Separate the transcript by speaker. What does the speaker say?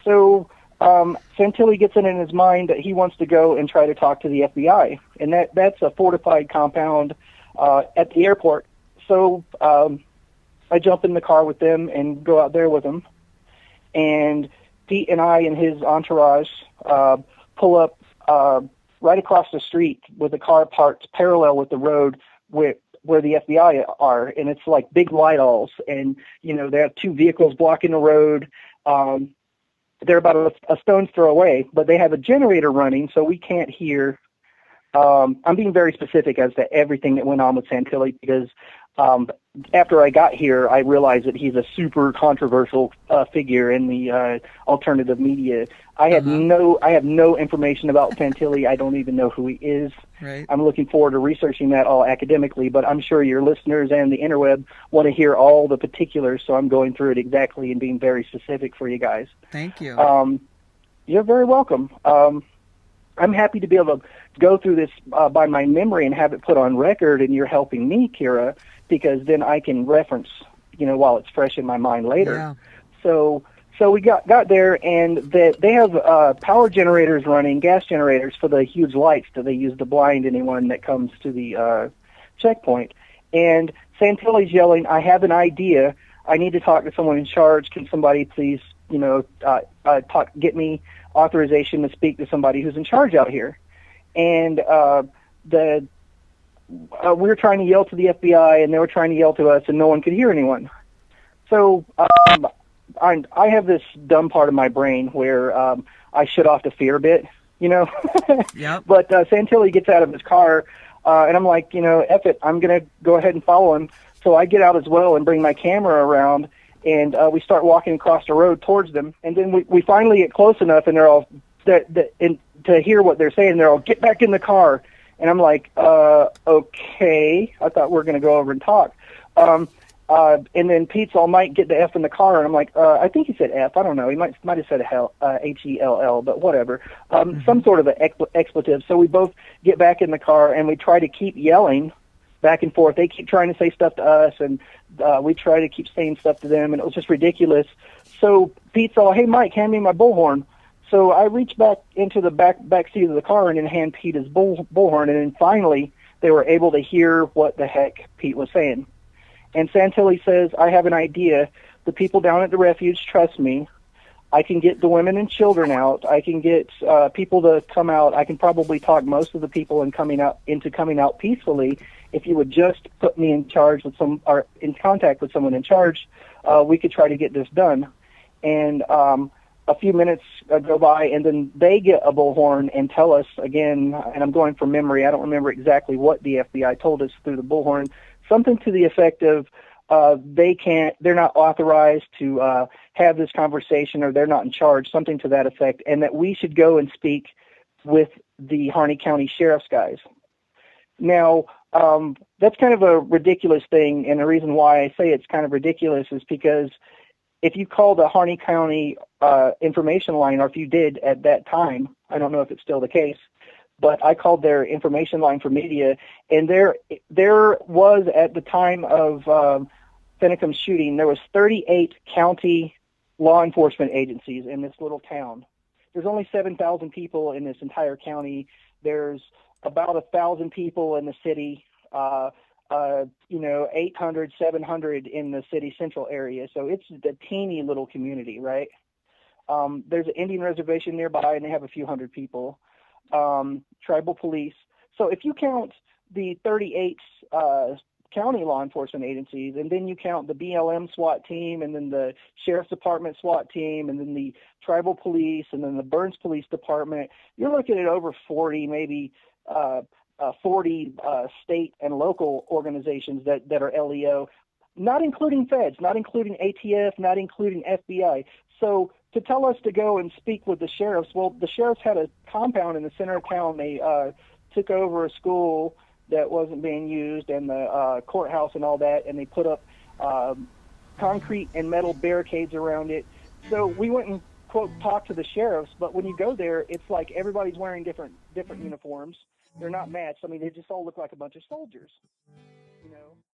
Speaker 1: So Santilli gets it in his mind that he wants to go and try to talk to the FBI, and that's a fortified compound at the airport. So I jump in the car with them and go out there with them, and Pete and I and his entourage pull up right across the street with the car parked parallel with the road where the FBI are, and it's like big light-alls, and they have two vehicles blocking the road. They're about a stone's throw away, but they have a generator running, so we can't hear. I'm being very specific as to everything that went on with Santilli because after I got here, I realized that he's a super controversial figure in the alternative media. I have no information about Santilli. I don't even know who he is.
Speaker 2: Right.
Speaker 1: I'm looking forward to researching that all academically, but I'm sure your listeners and the interweb want to hear all the particulars, so I'm going through it exactly and being very specific for you guys.
Speaker 2: Thank you.
Speaker 1: You're very welcome. I'm happy to be able to go through this by my memory and have it put on record, and you're helping me, Kira, because then I can reference, while it's fresh in my mind later.
Speaker 2: Yeah.
Speaker 1: So we got there, and they have power generators running, gas generators for the huge lights that they use to blind anyone that comes to the checkpoint. And Santilli's yelling, "I have an idea. I need to talk to someone in charge. Can somebody please, get me authorization to speak to somebody who's in charge out here?" And we were trying to yell to the FBI, and they were trying to yell to us, and no one could hear anyone. So I have this dumb part of my brain where I shut off the fear bit, Yep. But Santilli gets out of his car, and I'm like, F it, I'm going to go ahead and follow him. So I get out as well and bring my camera around, and we start walking across the road towards them. And then we finally get close enough, and they're all to hear what they're saying. They're all, "Get back in the car." And I'm like, okay. I thought we were going to go over and talk. And then Pete's all, "Mike, get the F in the car." And I'm like, I think he said F. I don't know. He might have said Hell, but whatever. Some sort of an expletive. So we both get back in the car, and we try to keep yelling back and forth. They keep trying to say stuff to us, and we try to keep saying stuff to them, and it was just ridiculous. So Pete's all, "Hey, Mike, hand me my bullhorn." So I reach back into the back seat of the car and then hand Pete his bullhorn, and then finally they were able to hear what the heck Pete was saying. And Santilli says, "I have an idea. The people down at the refuge trust me. I can get the women and children out. I can get people to come out. I can probably talk most of the people into coming out peacefully. If you would just put me in charge with or in contact with someone in charge, we could try to get this done." And a few minutes go by, and then they get a bullhorn and tell us again, and I'm going from memory, I don't remember exactly what the FBI told us through the bullhorn, something to the effect of they're not authorized to have this conversation, or they're not in charge, something to that effect, and that we should go and speak with the Harney County Sheriff's guys. Now, that's kind of a ridiculous thing, and the reason why I say it's kind of ridiculous is because if you call the Harney County information line, or if you did at that time, I don't know if it's still the case, but I called their information line for media, and there was, at the time of Fennicum's shooting, there was 38 county law enforcement agencies in this little town. There's only 7,000 people in this entire county. There's about 1,000 people in the city. 800, 700 in the city central area. So it's a teeny little community, right? There's an Indian reservation nearby, and they have a few hundred people. Tribal police. So if you count the 38 county law enforcement agencies, and then you count the BLM SWAT team, and then the Sheriff's Department SWAT team, and then the tribal police, and then the Burns Police Department, you're looking at over 40, maybe 40 state and local organizations that are LEO, not including feds, not including ATF, not including FBI. So to tell us to go and speak with the sheriffs, well, the sheriffs had a compound in the center of town. They took over a school that wasn't being used, and the courthouse and all that, and they put up concrete and metal barricades around it. So we went and, quote, talked to the sheriffs, but when you go there, it's like everybody's wearing different uniforms. They're not matched. I mean, they just all look like a bunch of soldiers.